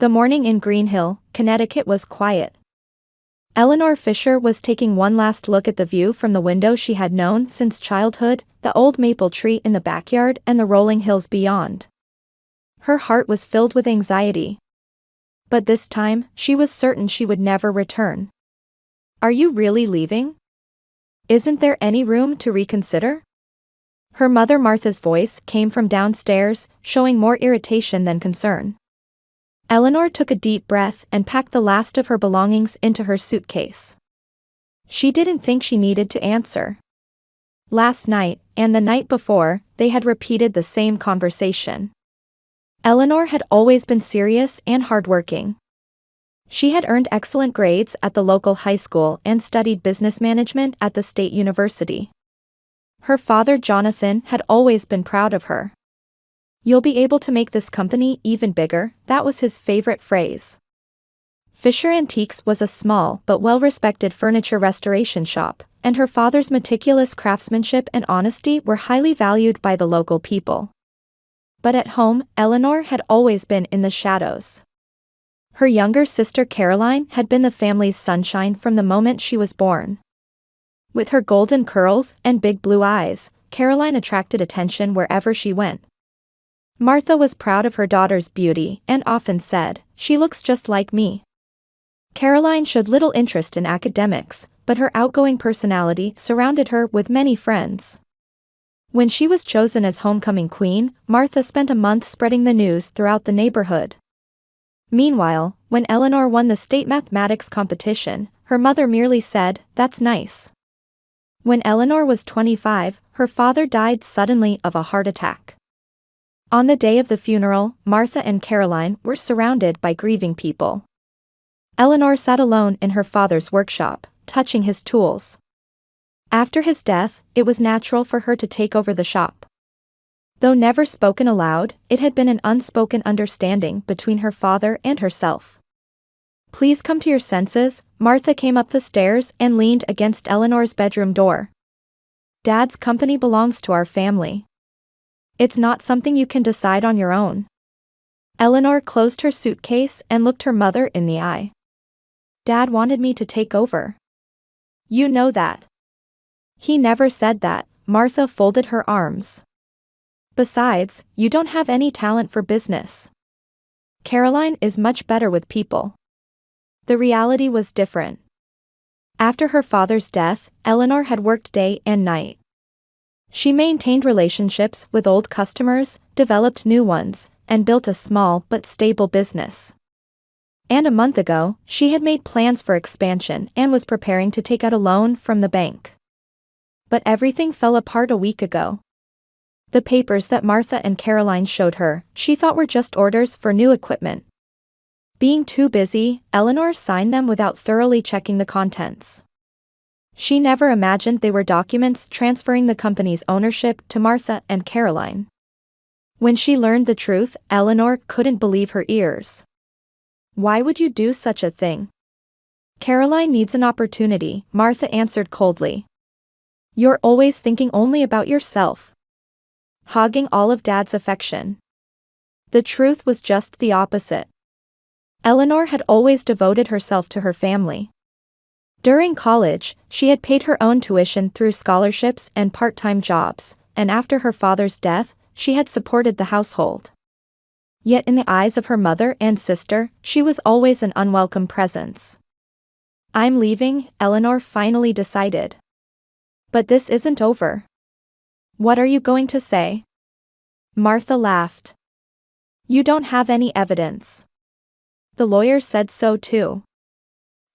The morning in Green Hill, Connecticut was quiet. Eleanor Fisher was taking one last look at the view from the window she had known since childhood, the old maple tree in the backyard and the rolling hills beyond. Her heart was filled with anxiety. But this time, she was certain she would never return. "Are you really leaving? Isn't there any room to reconsider?" Her mother Martha's voice came from downstairs, showing more irritation than concern. Eleanor took a deep breath and packed the last of her belongings into her suitcase. She didn't think she needed to answer. Last night, and the night before, they had repeated the same conversation. Eleanor had always been serious and hardworking. She had earned excellent grades at the local high school and studied business management at the state university. Her father Jonathan had always been proud of her. "You'll be able to make this company even bigger," that was his favorite phrase. Fisher Antiques was a small but well-respected furniture restoration shop, and her father's meticulous craftsmanship and honesty were highly valued by the local people. But at home, Eleanor had always been in the shadows. Her younger sister Caroline had been the family's sunshine from the moment she was born. With her golden curls and big blue eyes, Caroline attracted attention wherever she went. Martha was proud of her daughter's beauty and often said, "She looks just like me." Caroline showed little interest in academics, but her outgoing personality surrounded her with many friends. When she was chosen as homecoming queen, Martha spent a month spreading the news throughout the neighborhood. Meanwhile, when Eleanor won the state mathematics competition, her mother merely said, "That's nice." When Eleanor was 25, her father died suddenly of a heart attack. On the day of the funeral, Martha and Caroline were surrounded by grieving people. Eleanor sat alone in her father's workshop, touching his tools. After his death, it was natural for her to take over the shop. Though never spoken aloud, it had been an unspoken understanding between her father and herself. "Please come to your senses." Martha came up the stairs and leaned against Eleanor's bedroom door. "Dad's company belongs to our family. It's not something you can decide on your own." Eleanor closed her suitcase and looked her mother in the eye. "Dad wanted me to take over. You know that." "He never said that." Martha folded her arms. "Besides, you don't have any talent for business. Caroline is much better with people." The reality was different. After her father's death, Eleanor had worked day and night. She maintained relationships with old customers, developed new ones, and built a small but stable business. And a month ago, she had made plans for expansion and was preparing to take out a loan from the bank. But everything fell apart a week ago. The papers that Martha and Caroline showed her, she thought were just orders for new equipment. Being too busy, Eleanor signed them without thoroughly checking the contents. She never imagined they were documents transferring the company's ownership to Martha and Caroline. When she learned the truth, Eleanor couldn't believe her ears. "Why would you do such a thing?" "Caroline needs an opportunity," Martha answered coldly. "You're always thinking only about yourself. Hogging all of Dad's affection." The truth was just the opposite. Eleanor had always devoted herself to her family. During college, she had paid her own tuition through scholarships and part-time jobs, and after her father's death, she had supported the household. Yet in the eyes of her mother and sister, she was always an unwelcome presence. "I'm leaving," Eleanor finally decided. "But this isn't over." "What are you going to say?" Martha laughed. "You don't have any evidence. The lawyer said so too."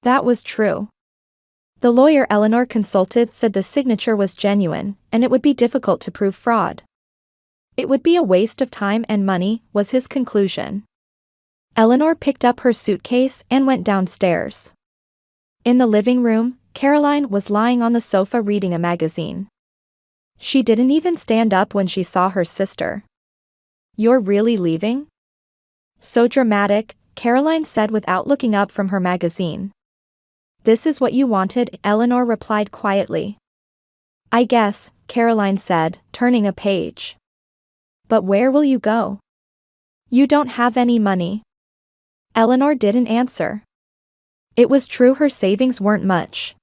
That was true. The lawyer Eleanor consulted said the signature was genuine, and it would be difficult to prove fraud. It would be a waste of time and money, was his conclusion. Eleanor picked up her suitcase and went downstairs. In the living room, Caroline was lying on the sofa reading a magazine. She didn't even stand up when she saw her sister. "You're really leaving?" "So dramatic," Caroline said without looking up from her magazine. "This is what you wanted," Eleanor replied quietly. "I guess," Caroline said, turning a page. "But where will you go? You don't have any money." Eleanor didn't answer. It was true her savings weren't much.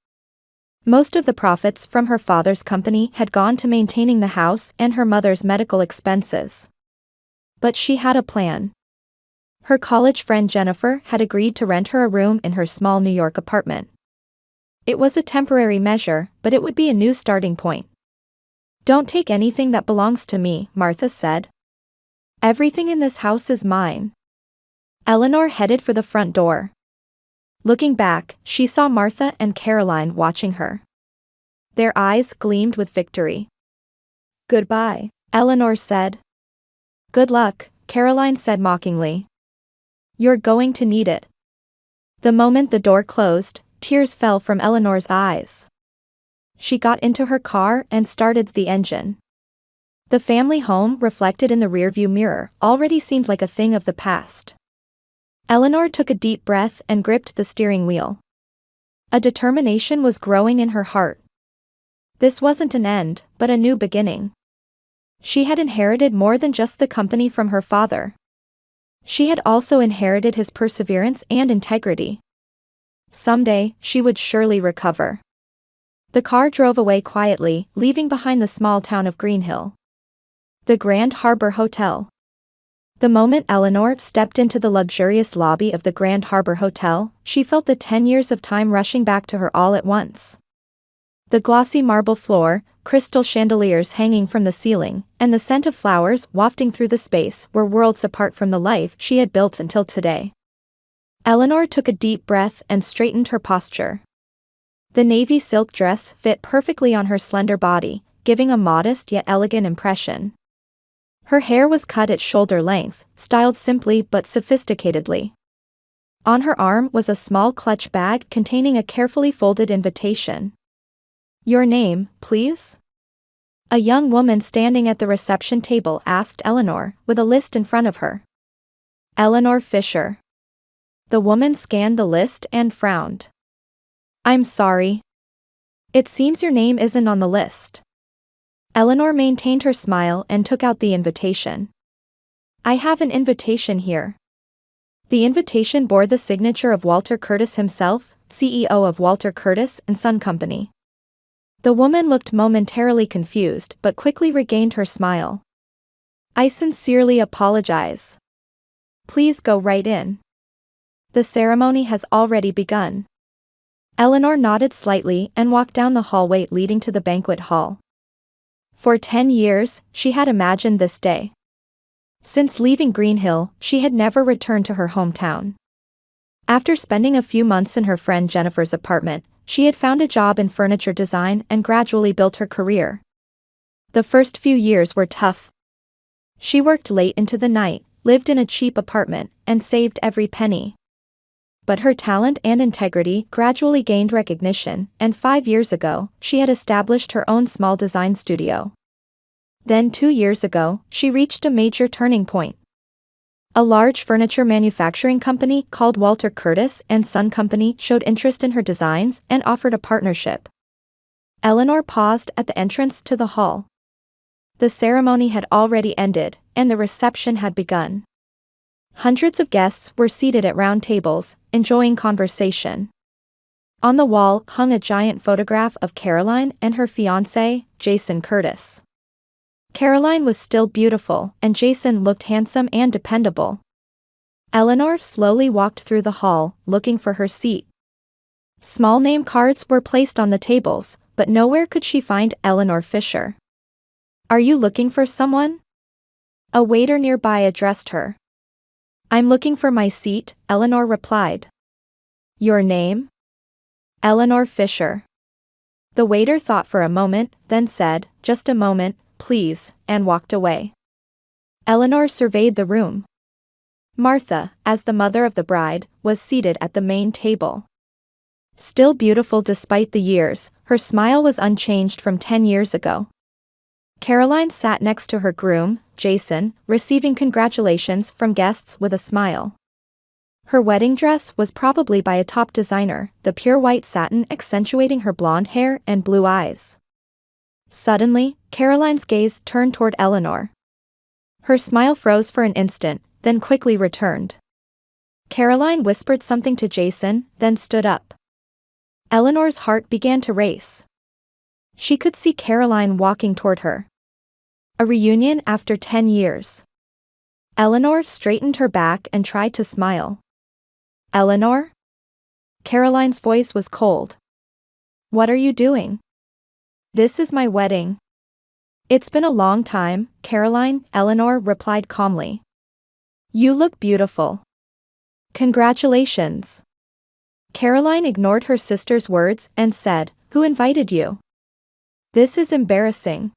Most of the profits from her father's company had gone to maintaining the house and her mother's medical expenses. But she had a plan. Her college friend Jennifer had agreed to rent her a room in her small New York apartment. It was a temporary measure, but it would be a new starting point. "Don't take anything that belongs to me," Martha said. "Everything in this house is mine." Eleanor headed for the front door. Looking back, she saw Martha and Caroline watching her. Their eyes gleamed with victory. "Goodbye," Eleanor said. "Good luck," Caroline said mockingly. "You're going to need it." The moment the door closed, tears fell from Eleanor's eyes. She got into her car and started the engine. The family home reflected in the rearview mirror already seemed like a thing of the past. Eleanor took a deep breath and gripped the steering wheel. A determination was growing in her heart. This wasn't an end, but a new beginning. She had inherited more than just the company from her father. She had also inherited his perseverance and integrity. Someday, she would surely recover. The car drove away quietly, leaving behind the small town of Greenhill. The Grand Harbor Hotel. The moment Eleanor stepped into the luxurious lobby of the Grand Harbor Hotel, she felt the 10 years of time rushing back to her all at once. The glossy marble floor, crystal chandeliers hanging from the ceiling, and the scent of flowers wafting through the space were worlds apart from the life she had built until today. Eleanor took a deep breath and straightened her posture. The navy silk dress fit perfectly on her slender body, giving a modest yet elegant impression. Her hair was cut at shoulder length, styled simply but sophisticatedly. On her arm was a small clutch bag containing a carefully folded invitation. "Your name, please?" A young woman standing at the reception table asked Eleanor, with a list in front of her. "Eleanor Fisher." The woman scanned the list and frowned. "I'm sorry. It seems your name isn't on the list." Eleanor maintained her smile and took out the invitation. "I have an invitation here." The invitation bore the signature of Walter Curtis himself, CEO of Walter Curtis and Son Company. The woman looked momentarily confused but quickly regained her smile. "I sincerely apologize. Please go right in. The ceremony has already begun." Eleanor nodded slightly and walked down the hallway leading to the banquet hall. For 10 years, she had imagined this day. Since leaving Greenhill, she had never returned to her hometown. After spending a few months in her friend Jennifer's apartment, she had found a job in furniture design and gradually built her career. The first few years were tough. She worked late into the night, lived in a cheap apartment, and saved every penny. But her talent and integrity gradually gained recognition, and 5 years ago, she had established her own small design studio. Then 2 years ago, she reached a major turning point. A large furniture manufacturing company called Walter Curtis and Son Company showed interest in her designs and offered a partnership. Eleanor paused at the entrance to the hall. The ceremony had already ended, and the reception had begun. Hundreds of guests were seated at round tables, enjoying conversation. On the wall hung a giant photograph of Caroline and her fiancé, Jason Curtis. Caroline was still beautiful, and Jason looked handsome and dependable. Eleanor slowly walked through the hall, looking for her seat. Small name cards were placed on the tables, but nowhere could she find Eleanor Fisher. "Are you looking for someone?" A waiter nearby addressed her. "I'm looking for my seat," Eleanor replied. "Your name?" "Eleanor Fisher." The waiter thought for a moment, then said, "Just a moment, please," and walked away. Eleanor surveyed the room. Martha, as the mother of the bride, was seated at the main table. Still beautiful despite the years, her smile was unchanged from 10 years ago. Caroline sat next to her groom, Jason, receiving congratulations from guests with a smile. Her wedding dress was probably by a top designer, the pure white satin accentuating her blonde hair and blue eyes. Suddenly, Caroline's gaze turned toward Eleanor. Her smile froze for an instant, then quickly returned. Caroline whispered something to Jason, then stood up. Eleanor's heart began to race. She could see Caroline walking toward her. A reunion after 10 years. Eleanor straightened her back and tried to smile. Eleanor? Caroline's voice was cold. What are you doing? This is my wedding. It's been a long time, Caroline, Eleanor replied calmly. You look beautiful. Congratulations. Caroline ignored her sister's words and said, Who invited you? This is embarrassing.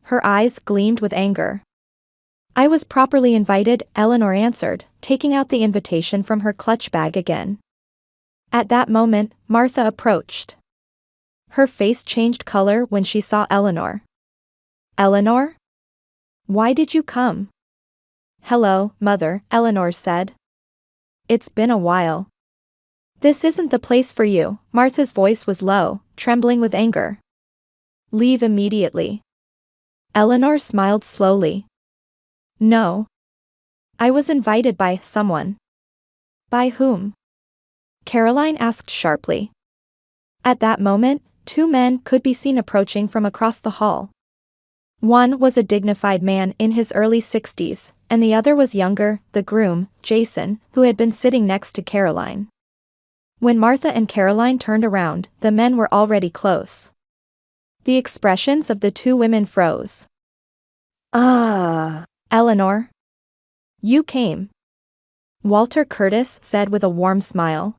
Her eyes gleamed with anger. I was properly invited, Eleanor answered, taking out the invitation from her clutch bag again. At that moment, Martha approached. Her face changed color when she saw Eleanor. Eleanor? Why did you come? Hello, Mother, Eleanor said. It's been a while. This isn't the place for you, Martha's voice was low, trembling with anger. Leave immediately. Eleanor smiled slowly. No. I was invited by someone. By whom? Caroline asked sharply. At that moment, two men could be seen approaching from across the hall. One was a dignified man in his early 60s, and the other was younger, the groom, Jason, who had been sitting next to Caroline. When Martha and Caroline turned around, the men were already close. The expressions of the two women froze. Eleanor? You came. Walter Curtis said with a warm smile.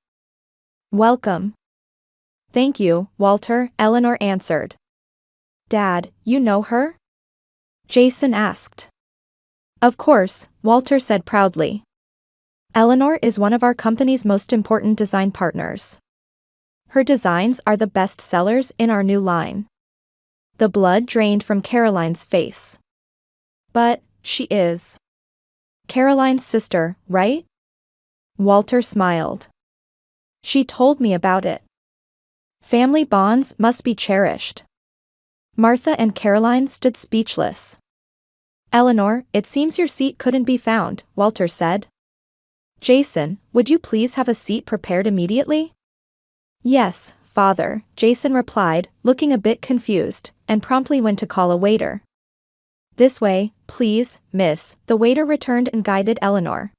Welcome. Thank you, Walter, Eleanor answered. Dad, you know her? Jason asked. Of course, Walter said proudly. Eleanor is one of our company's most important design partners. Her designs are the best sellers in our new line. The blood drained from Caroline's face. But, she is Caroline's sister, right? Walter smiled. She told me about it. Family bonds must be cherished. Martha and Caroline stood speechless. Eleanor, it seems your seat couldn't be found, Walter said. Jason, would you please have a seat prepared immediately? Yes, Father, Jason replied, looking a bit confused, and promptly went to call a waiter. This way, please, miss, the waiter returned and guided Eleanor.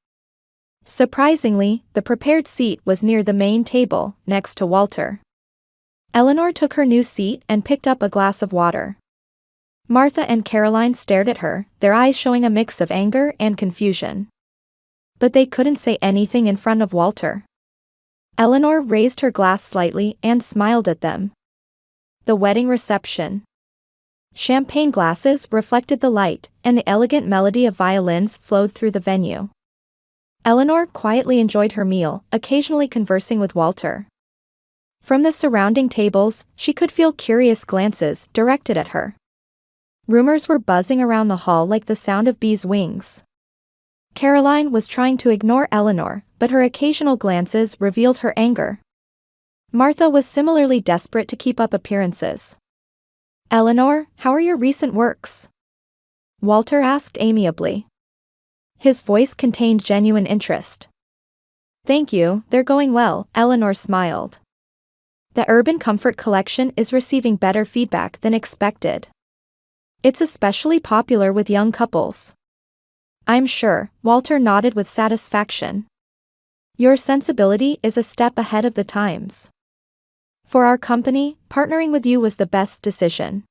Surprisingly, the prepared seat was near the main table, next to Walter. Eleanor took her new seat and picked up a glass of water. Martha and Caroline stared at her, their eyes showing a mix of anger and confusion. But they couldn't say anything in front of Walter. Eleanor raised her glass slightly and smiled at them. The wedding reception. Champagne glasses reflected the light, and the elegant melody of violins flowed through the venue. Eleanor quietly enjoyed her meal, occasionally conversing with Walter. From the surrounding tables, she could feel curious glances directed at her. Rumors were buzzing around the hall like the sound of bees' wings. Caroline was trying to ignore Eleanor, but her occasional glances revealed her anger. Martha was similarly desperate to keep up appearances. Eleanor, how are your recent works? Walter asked amiably. His voice contained genuine interest. Thank you, they're going well, Eleanor smiled. The Urban Comfort collection is receiving better feedback than expected. It's especially popular with young couples. I'm sure, Walter nodded with satisfaction. Your sensibility is a step ahead of the times. For our company, partnering with you was the best decision.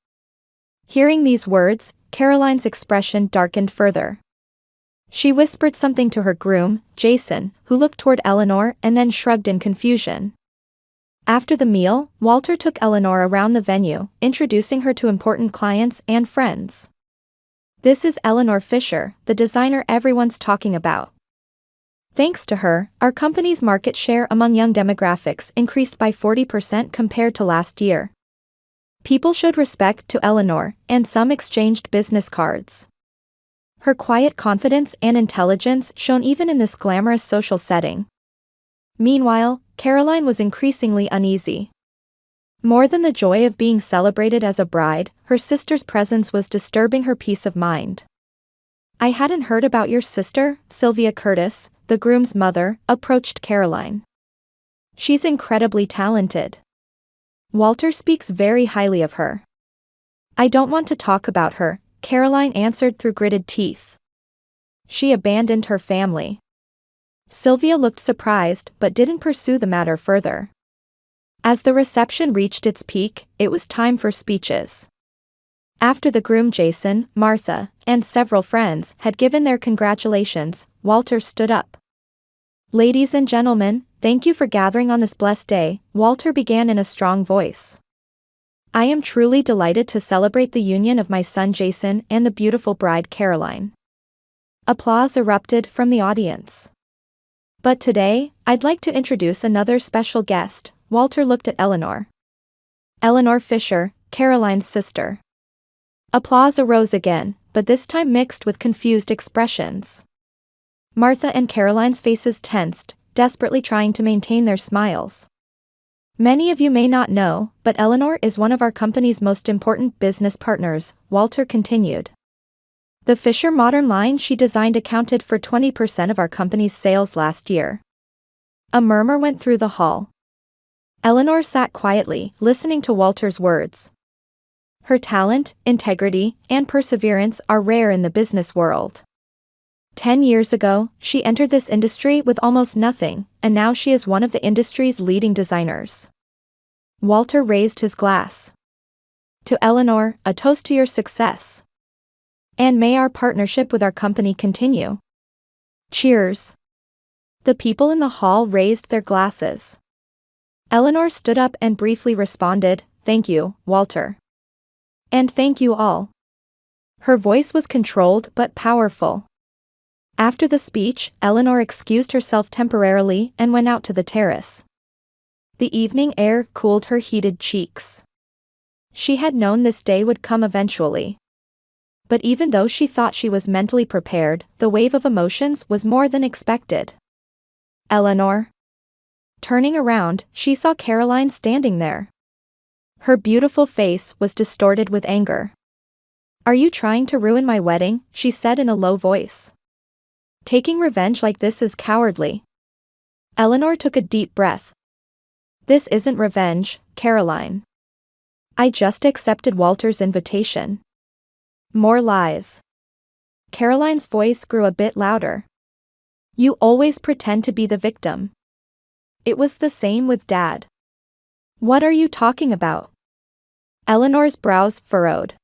Hearing these words, Caroline's expression darkened further. She whispered something to her groom, Jason, who looked toward Eleanor and then shrugged in confusion. After the meal, Walter took Eleanor around the venue, introducing her to important clients and friends. This is Eleanor Fisher, the designer everyone's talking about. Thanks to her, our company's market share among young demographics increased by 40% compared to last year. People showed respect to Eleanor, and some exchanged business cards. Her quiet confidence and intelligence shone even in this glamorous social setting. Meanwhile, Caroline was increasingly uneasy. More than the joy of being celebrated as a bride, her sister's presence was disturbing her peace of mind. I hadn't heard about your sister, Sylvia Curtis, the groom's mother, approached Caroline. She's incredibly talented. Walter speaks very highly of her. I don't want to talk about her, Caroline answered through gritted teeth. She abandoned her family. Sylvia looked surprised but didn't pursue the matter further. As the reception reached its peak, it was time for speeches. After the groom Jason, Martha, and several friends had given their congratulations, Walter stood up. Ladies and gentlemen, thank you for gathering on this blessed day, Walter began in a strong voice. I am truly delighted to celebrate the union of my son Jason and the beautiful bride Caroline. Applause erupted from the audience. But today, I'd like to introduce another special guest. Walter looked at Eleanor. Eleanor Fisher, Caroline's sister. Applause arose again, but this time mixed with confused expressions. Martha and Caroline's faces tensed, desperately trying to maintain their smiles. Many of you may not know, but Eleanor is one of our company's most important business partners, Walter continued. The Fisher modern line she designed accounted for 20% of our company's sales last year. A murmur went through the hall. Eleanor sat quietly, listening to Walter's words. Her talent, integrity, and perseverance are rare in the business world. 10 years ago, she entered this industry with almost nothing, and now she is one of the industry's leading designers. Walter raised his glass. To Eleanor, a toast to your success. And may our partnership with our company continue. Cheers. The people in the hall raised their glasses. Eleanor stood up and briefly responded, Thank you, Walter. And thank you all. Her voice was controlled but powerful. After the speech, Eleanor excused herself temporarily and went out to the terrace. The evening air cooled her heated cheeks. She had known this day would come eventually. But even though she thought she was mentally prepared, the wave of emotions was more than expected. Eleanor. Turning around, she saw Caroline standing there. Her beautiful face was distorted with anger. Are you trying to ruin my wedding? She said in a low voice. Taking revenge like this is cowardly. Eleanor took a deep breath. This isn't revenge, Caroline. I just accepted Walter's invitation. More lies. Caroline's voice grew a bit louder. You always pretend to be the victim. It was the same with Dad. What are you talking about? Eleanor's brows furrowed.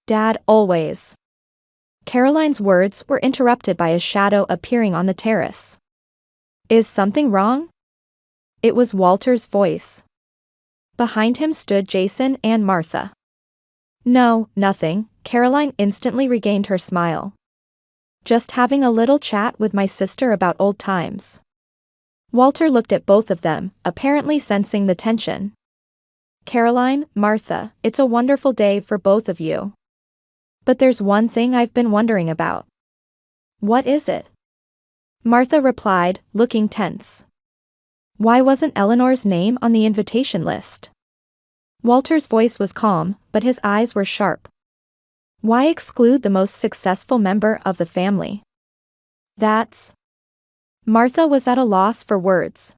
Dad always. Caroline's words were interrupted by a shadow appearing on the terrace. Is something wrong? It was Walter's voice. Behind him stood Jason and Martha. No, nothing, Caroline instantly regained her smile. Just having a little chat with my sister about old times. Walter looked at both of them, apparently sensing the tension. Caroline, Martha, it's a wonderful day for both of you. But there's one thing I've been wondering about. What is it? Martha replied, looking tense. Why wasn't Eleanor's name on the invitation list? Walter's voice was calm, but his eyes were sharp. Why exclude the most successful member of the family? That's... Martha was at a loss for words.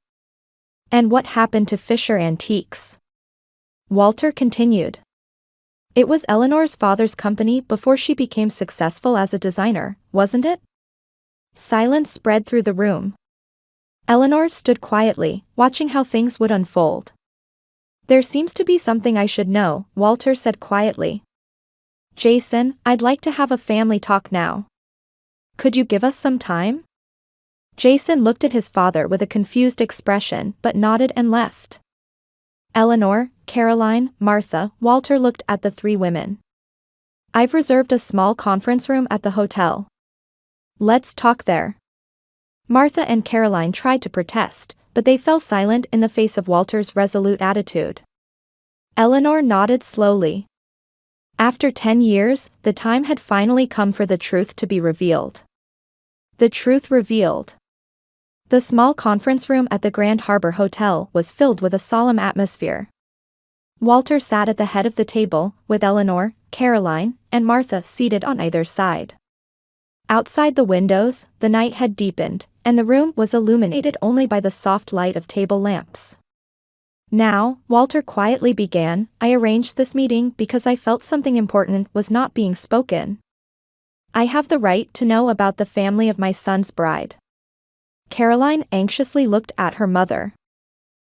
And what happened to Fisher Antiques? Walter continued. It was Eleanor's father's company before she became successful as a designer, wasn't it? Silence spread through the room. Eleanor stood quietly, watching how things would unfold. There seems to be something I should know, Walter said quietly. Jason, I'd like to have a family talk now. Could you give us some time? Jason looked at his father with a confused expression but nodded and left. Eleanor, Caroline, Martha, Walter looked at the three women. I've reserved a small conference room at the hotel. Let's talk there. Martha and Caroline tried to protest, but they fell silent in the face of Walter's resolute attitude. Eleanor nodded slowly. After 10 years, the time had finally come for the truth to be revealed. The truth revealed. The small conference room at the Grand Harbor Hotel was filled with a solemn atmosphere. Walter sat at the head of the table, with Eleanor, Caroline, and Martha seated on either side. Outside the windows, the night had deepened, and the room was illuminated only by the soft light of table lamps. "Now," Walter quietly began, "I arranged this meeting because I felt something important was not being spoken. I have the right to know about the family of my son's bride." Caroline anxiously looked at her mother.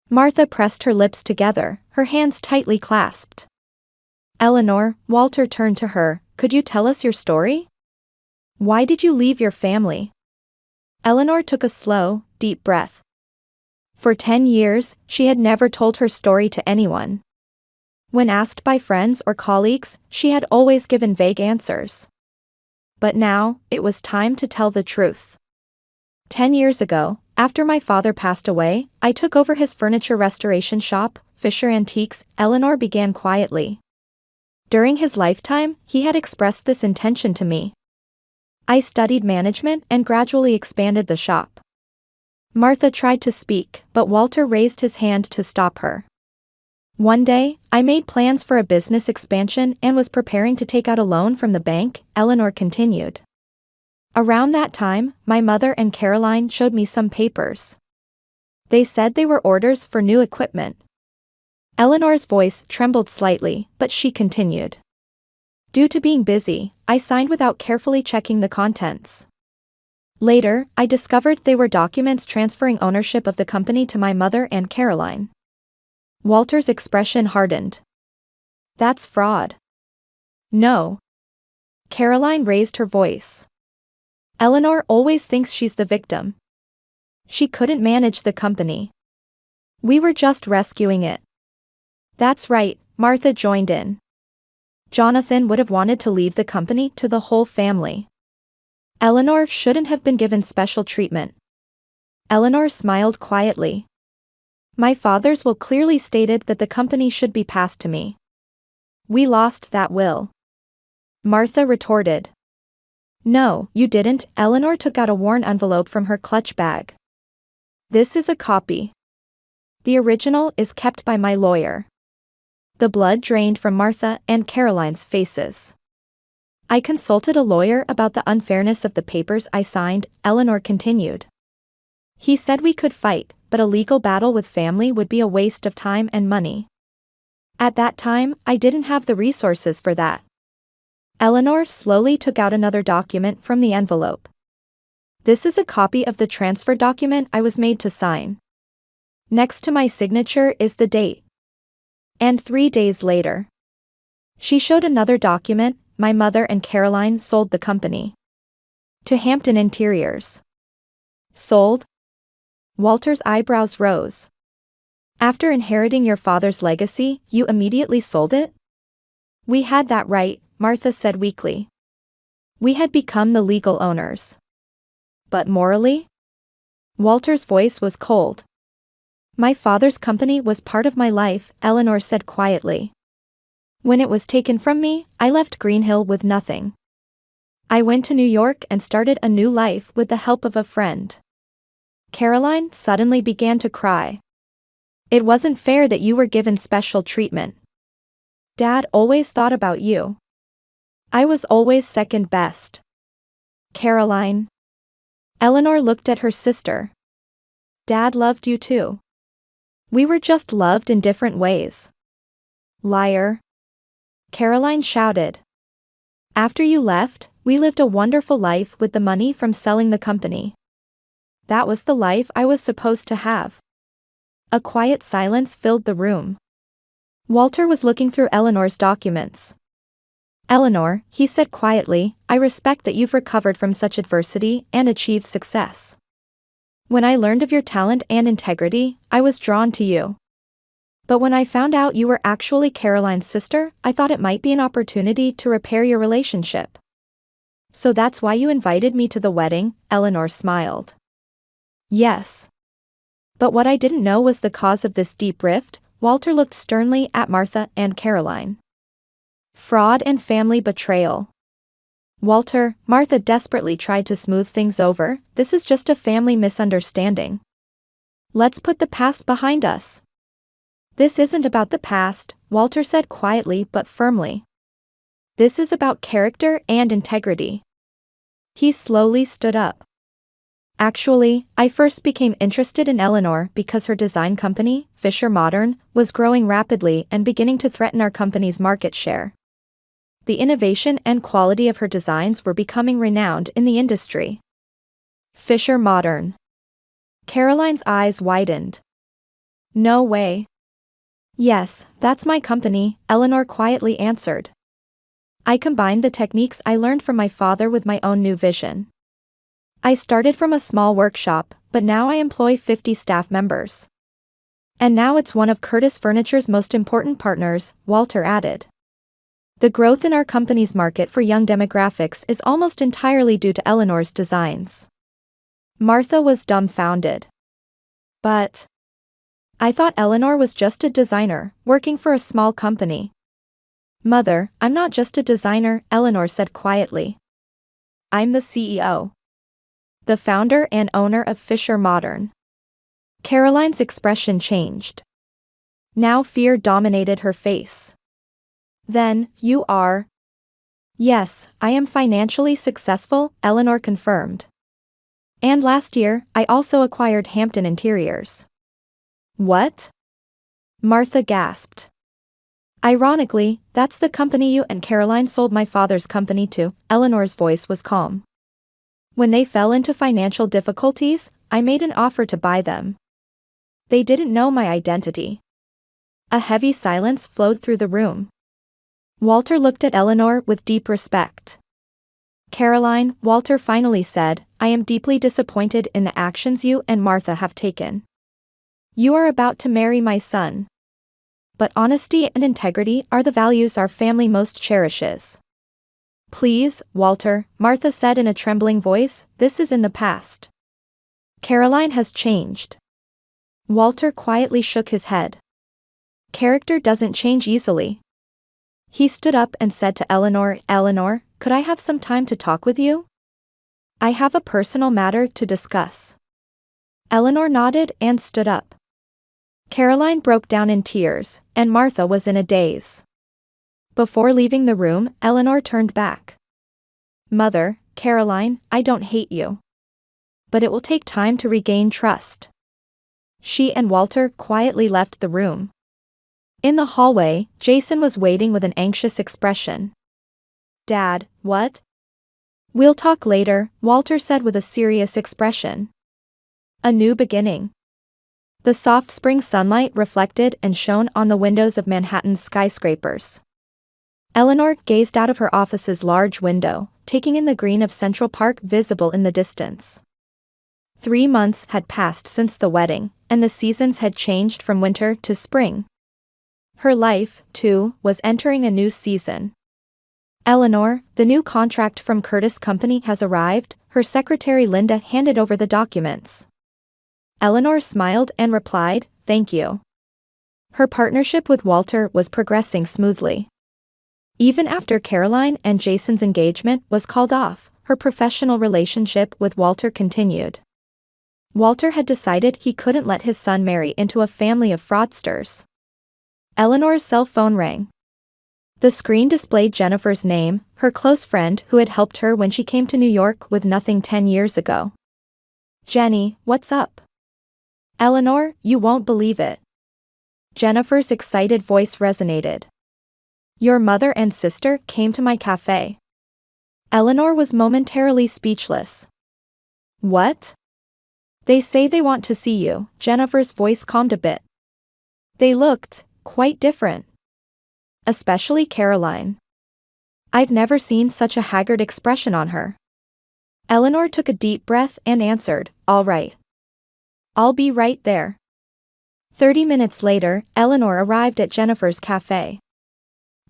Martha pressed her lips together, her hands tightly clasped. "Eleanor," Walter turned to her, "could you tell us your story? Why did you leave your family?" Eleanor took a slow, deep breath. For 10 years, she had never told her story to anyone. When asked by friends or colleagues, she had always given vague answers. But now, it was time to tell the truth. 10 years ago, after my father passed away, I took over his furniture restoration shop, Fisher Antiques, Eleanor began quietly. During his lifetime, he had expressed this intention to me. I studied management and gradually expanded the shop. Martha tried to speak, but Walter raised his hand to stop her. One day, I made plans for a business expansion and was preparing to take out a loan from the bank, Eleanor continued. Around that time, my mother and Caroline showed me some papers. They said they were orders for new equipment. Eleanor's voice trembled slightly, but she continued. Due to being busy, I signed without carefully checking the contents. Later, I discovered they were documents transferring ownership of the company to my mother and Caroline. Walter's expression hardened. "That's fraud." "No." Caroline raised her voice. "Eleanor always thinks she's the victim. She couldn't manage the company. We were just rescuing it." "That's right," Martha joined in. "Jonathan would have wanted to leave the company to the whole family. Eleanor shouldn't have been given special treatment." Eleanor smiled quietly. "My father's will clearly stated that the company should be passed to me. We lost that will." Martha retorted. "No, you didn't." Eleanor took out a worn envelope from her clutch bag. "This is a copy. The original is kept by my lawyer." The blood drained from Martha and Caroline's faces. "I consulted a lawyer about the unfairness of the papers I signed," Eleanor continued. "He said we could fight, but a legal battle with family would be a waste of time and money. At that time, I didn't have the resources for that." Eleanor slowly took out another document from the envelope. "This is a copy of the transfer document I was made to sign. Next to my signature is the date. And 3 days later." She showed another document. "My mother and Caroline sold the company to Hampton Interiors." "Sold?" Walter's eyebrows rose. "After inheriting your father's legacy, you immediately sold it?" "We had that right," Martha said weakly. "We had become the legal owners. But morally?" Walter's voice was cold. "My father's company was part of my life," Eleanor said quietly. "When it was taken from me, I left Greenhill with nothing. I went to New York and started a new life with the help of a friend." Caroline suddenly began to cry. "It wasn't fair that you were given special treatment. Dad always thought about you. I was always second best." "Caroline." Eleanor looked at her sister. "Dad loved you too. We were just loved in different ways." "Liar." Caroline shouted. "After you left, we lived a wonderful life with the money from selling the company. That was the life I was supposed to have." A quiet silence filled the room. Walter was looking through Eleanor's documents. "Eleanor," he said quietly, "I respect that you've recovered from such adversity and achieved success. When I learned of your talent and integrity, I was drawn to you. But when I found out you were actually Caroline's sister, I thought it might be an opportunity to repair your relationship. So that's why you invited me to the wedding." Eleanor smiled. "Yes. But what I didn't know was the cause of this deep rift." Walter looked sternly at Martha and Caroline. "Fraud and family betrayal." "Walter," Martha desperately tried to smooth things over, "this is just a family misunderstanding. Let's put the past behind us." "This isn't about the past," Walter said quietly but firmly. "This is about character and integrity." He slowly stood up. Actually, I first became interested in Eleanor because her design company, Fisher Modern, was growing rapidly and beginning to threaten our company's market share. The innovation and quality of her designs were becoming renowned in the industry. Fisher Modern. Caroline's eyes widened. No way. Yes, that's my company, Eleanor quietly answered. I combined the techniques I learned from my father with my own new vision. I started from a small workshop, but now I employ 50 staff members. And now it's one of Curtis Furniture's most important partners, Walter added. The growth in our company's market for young demographics is almost entirely due to Eleanor's designs. Martha was dumbfounded. But I thought Eleanor was just a designer, working for a small company. Mother, I'm not just a designer, Eleanor said quietly. I'm the CEO. The founder and owner of Fisher Modern. Caroline's expression changed. Now fear dominated her face. Then, you are? Yes, I am financially successful, Eleanor confirmed. And last year, I also acquired Hampton Interiors. What? Martha gasped. Ironically, that's the company you and Caroline sold my father's company to, Eleanor's voice was calm. When they fell into financial difficulties, I made an offer to buy them. They didn't know my identity. A heavy silence flowed through the room. Walter looked at Eleanor with deep respect. Caroline, Walter finally said, I am deeply disappointed in the actions you and Martha have taken. You are about to marry my son. But honesty and integrity are the values our family most cherishes. Please, Walter, Martha said in a trembling voice, this is in the past. Caroline has changed. Walter quietly shook his head. Character doesn't change easily. He stood up and said to Eleanor, Eleanor, could I have some time to talk with you? I have a personal matter to discuss. Eleanor nodded and stood up. Caroline broke down in tears, and Martha was in a daze. Before leaving the room, Eleanor turned back. Mother, Caroline, I don't hate you. But it will take time to regain trust. She and Walter quietly left the room. In the hallway, Jason was waiting with an anxious expression. Dad, what? We'll talk later, Walter said with a serious expression. A new beginning. The soft spring sunlight reflected and shone on the windows of Manhattan's skyscrapers. Eleanor gazed out of her office's large window, taking in the green of Central Park visible in the distance. 3 months had passed since the wedding, and the seasons had changed from winter to spring. Her life, too, was entering a new season. Eleanor, the new contract from Curtis Company has arrived, her secretary Linda handed over the documents. Eleanor smiled and replied, thank you. Her partnership with Walter was progressing smoothly. Even after Caroline and Jason's engagement was called off, her professional relationship with Walter continued. Walter had decided he couldn't let his son marry into a family of fraudsters. Eleanor's cell phone rang. The screen displayed Jennifer's name, her close friend who had helped her when she came to New York with nothing 10 years ago. Jenny, what's up? Eleanor, you won't believe it. Jennifer's excited voice resonated. Your mother and sister came to my cafe. Eleanor was momentarily speechless. What? They say they want to see you, Jennifer's voice calmed a bit. They looked quite different. Especially Caroline. I've never seen such a haggard expression on her. Eleanor took a deep breath and answered, all right. I'll be right there. 30 minutes later, Eleanor arrived at Jennifer's cafe.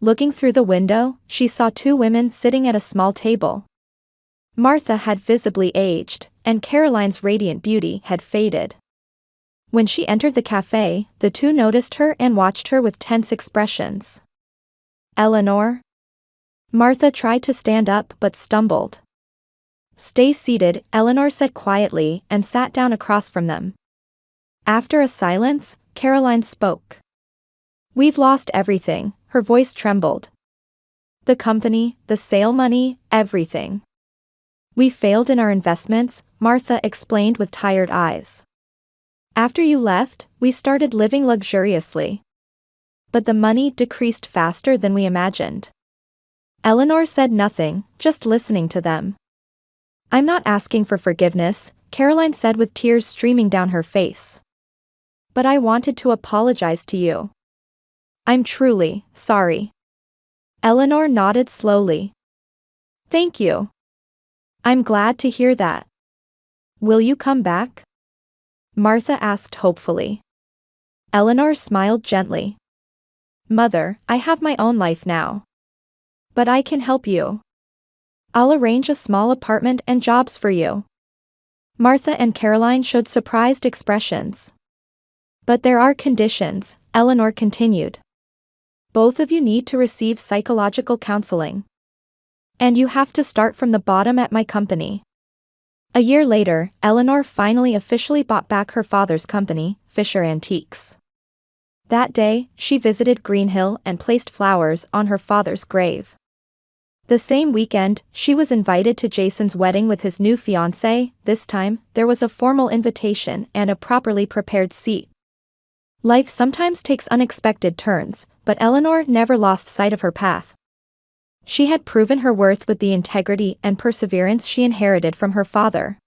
Looking through the window, she saw 2 women sitting at a small table. Martha had visibly aged, and Caroline's radiant beauty had faded. When she entered the cafe, the 2 noticed her and watched her with tense expressions. Eleanor? Martha tried to stand up but stumbled. Stay seated, Eleanor said quietly and sat down across from them. After a silence, Caroline spoke. We've lost everything, her voice trembled. The company, the sale money, everything. We failed in our investments, Martha explained with tired eyes. After you left, we started living luxuriously. But the money decreased faster than we imagined. Eleanor said nothing, just listening to them. I'm not asking for forgiveness, Caroline said with tears streaming down her face. But I wanted to apologize to you. I'm truly sorry. Eleanor nodded slowly. Thank you. I'm glad to hear that. Will you come back? Martha asked hopefully. Eleanor smiled gently. Mother, I have my own life now. But I can help you. I'll arrange a small apartment and jobs for you. Martha and Caroline showed surprised expressions. But there are conditions, Eleanor continued. Both of you need to receive psychological counseling. And you have to start from the bottom at my company. A year later, Eleanor finally officially bought back her father's company, Fisher Antiques. That day, she visited Greenhill and placed flowers on her father's grave. The same weekend, she was invited to Jason's wedding with his new fiancée. This time, there was a formal invitation and a properly prepared seat. Life sometimes takes unexpected turns, but Eleanor never lost sight of her path. She had proven her worth with the integrity and perseverance she inherited from her father.